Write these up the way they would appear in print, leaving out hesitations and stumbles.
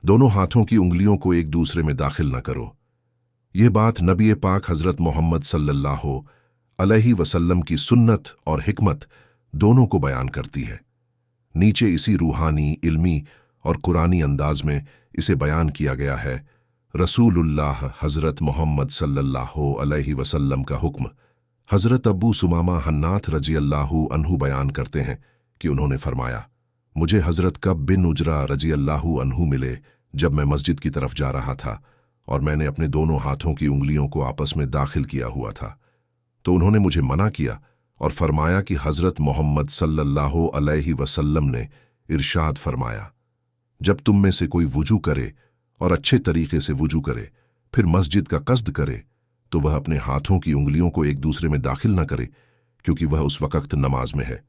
दोनों हाथों की उंगलियों को एक दूसरे में दाखिल न करो। यह बात नबी पाक हजरत मोहम्मद सल्लल्लाहु अलैहि वसल्लम की सुन्नत और हिकमत दोनों को बयान करती है। नीचे इसी रूहानी, इल्मी और कुरानी अंदाज में इसे बयान किया गया है। रसूलुल्लाह हजरत मोहम्मद सल्लल्लाहु अलैहि वसल्लम का हुक्म। हजरत अबू सुमामा हन्नाथ रजी अल्लाहु अन्हु बयान करते हैं कि उन्होंने फरमाया, मुझे हजरत कब बिन उजरा रजी अल्लाहु अन्हु मिले जब मैं मस्जिद की तरफ जा रहा था और मैंने अपने दोनों हाथों की उंगलियों को आपस में दाखिल किया हुआ था। तो उन्होंने मुझे मना किया और फरमाया कि हजरत मोहम्मद सल्लल्लाहु अलैहि वसल्लम ने इरशाद फरमाया, जब तुम में से कोई वुजू करे और अच्छे तरीके से वुजू करे, फिर मस्जिद का कस्द करे, तो वह अपने हाथों की उंगलियों को एक दूसरे में दाखिल न करे, क्योंकि वह उस वक्त नमाज में है।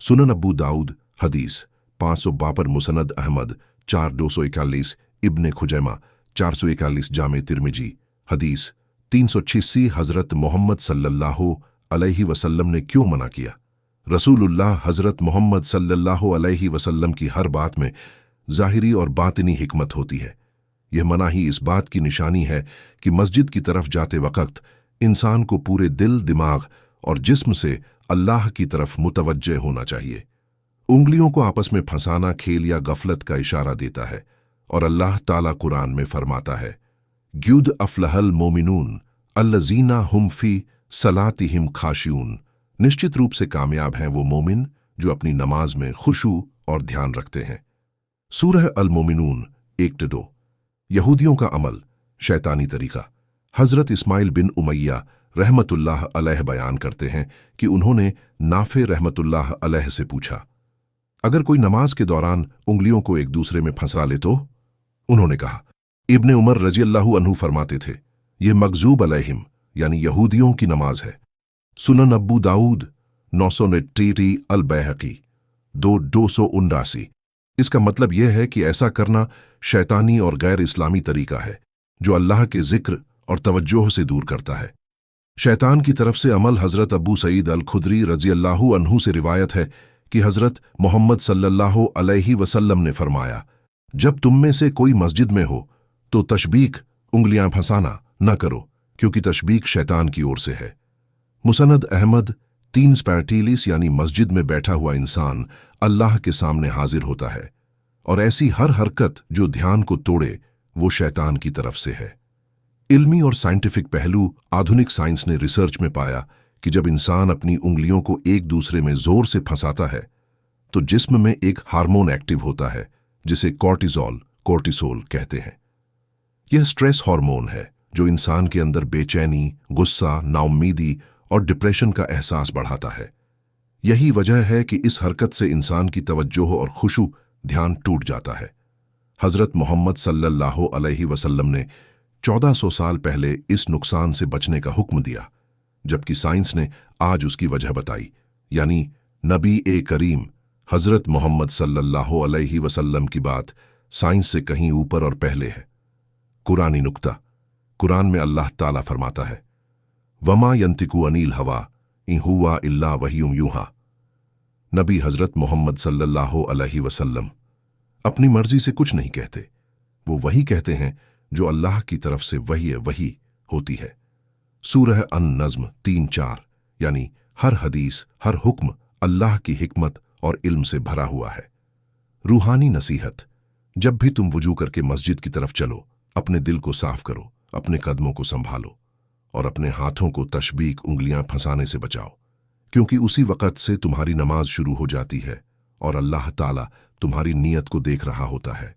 सुनन अबू दाऊद हदीस 552, मुसनद अहमद 4241, इब्ने खुजैमा 441, जामे तिर्मिजी हदीस 386। हजरत मोहम्मद सल्लल्लाहु अलैहि वसल्लम ने क्यों मना किया? रसूलुल्लाह हजरत मोहम्मद सल्लल्लाहु अलैहि वसल्लम की हर बात में ज़ाहिरी और बातिनी हिकमत होती है। यह मनाही इस बात की निशानी है कि मस्जिद की तरफ जाते वक्त इंसान को पूरे दिल, दिमाग और जिस्म से अल्लाह की तरफ मुतवज्जे होना चाहिए। उंगलियों को आपस में फंसाना खेल या गफलत का इशारा देता है और अल्लाह ताला कुरान में फरमाता है, क़द अफ़लहल मोमिनून अल्लज़ीना हुम फ़ी सलातिहिम खाशिऊन। निश्चित रूप से कामयाब हैं वो मोमिन जो अपनी नमाज में खुशू और ध्यान रखते हैं। सूरह अल मोमिनून 1-2। यहूदियों का अमल, शैतानी तरीका। हजरत इस्माइल बिन उमैया रहमतुल्लाह अलैह बयान करते हैं कि उन्होंने नाफे रहमतुल्लाह अलैह से पूछा, अगर कोई नमाज के दौरान उंगलियों को एक दूसरे में फंसा ले तो? उन्होंने कहा, इब्ने उमर रजी अल्लाहु अन्हु फरमाते थे, यह मगजूब अलैहिम यानी यहूदियों की नमाज है। सुनन अबू दाऊद 939, अल बैहकी 279। इसका मतलब यह है कि ऐसा करना शैतानी और गैर इस्लामी तरीका है जो अल्लाह के जिक्र और तवज्जोह से दूर करता है। शैतान की तरफ से अमल। हजरत अबू सईद अल खुदरी रजी अल्लाहु अन्हु से रिवायत है कि हजरत मोहम्मद सल्लल्लाहु अलैहि वसल्लम ने फरमाया, जब तुम में से कोई मस्जिद में हो तो तशबीक उंगलियां फंसाना न करो, क्योंकि तशबीक शैतान की ओर से है। मुसनद अहमद 335, यानी मस्जिद में बैठा हुआ इंसान अल्लाह के सामने हाजिर होता है और ऐसी हर हरकत जो ध्यान को तोड़े वो शैतान की तरफ से है। इल्मी और साइंटिफिक पहलू। आधुनिक साइंस ने रिसर्च में पाया कि जब इंसान अपनी उंगलियों को एक दूसरे में जोर से फंसाता है तो जिस्म में एक हार्मोन एक्टिव होता है जिसे कोर्टिसोल कहते हैं। यह स्ट्रेस हार्मोन है जो इंसान के अंदर बेचैनी, गुस्सा, नाउम्मीदी और डिप्रेशन का एहसास बढ़ाता है। यही वजह है कि इस हरकत से इंसान की तवज्जो और खुशू, ध्यान टूट जाता है। हजरत मोहम्मद सल्लल्लाहु अलैहि वसल्लम ने 1400 साल पहले इस नुकसान से बचने का हुक्म दिया, जबकि साइंस ने आज उसकी वजह बताई, यानी नबी करीम हजरत मोहम्मद सल्लल्लाहु अलैहि वसल्लम की बात साइंस से कहीं ऊपर और पहले है। कुरानी नुक्ता। कुरान में अल्लाह ताला फरमाता है, वमा यंतिकु अनील हवा इन हुआ इल्ला वहीयुम यूहा। नबी हजरत मोहम्मद सल्लल्लाहु अलैहि वसल्लम अपनी मर्जी से कुछ नहीं कहते, वो वही कहते हैं जो अल्लाह की तरफ से वही होती है। सूरह अन-नज़्म 3-4, यानी हर हदीस, हर हुक्म अल्लाह की हिकमत और इल्म से भरा हुआ है। रूहानी नसीहत। जब भी तुम वुजू करके मस्जिद की तरफ चलो, अपने दिल को साफ करो, अपने कदमों को संभालो और अपने हाथों को तशबीक उंगलियां फंसाने से बचाओ, क्योंकि उसी वक़्त से तुम्हारी नमाज शुरू हो जाती है और अल्लाह ताला तुम्हारी नीयत को देख रहा होता है।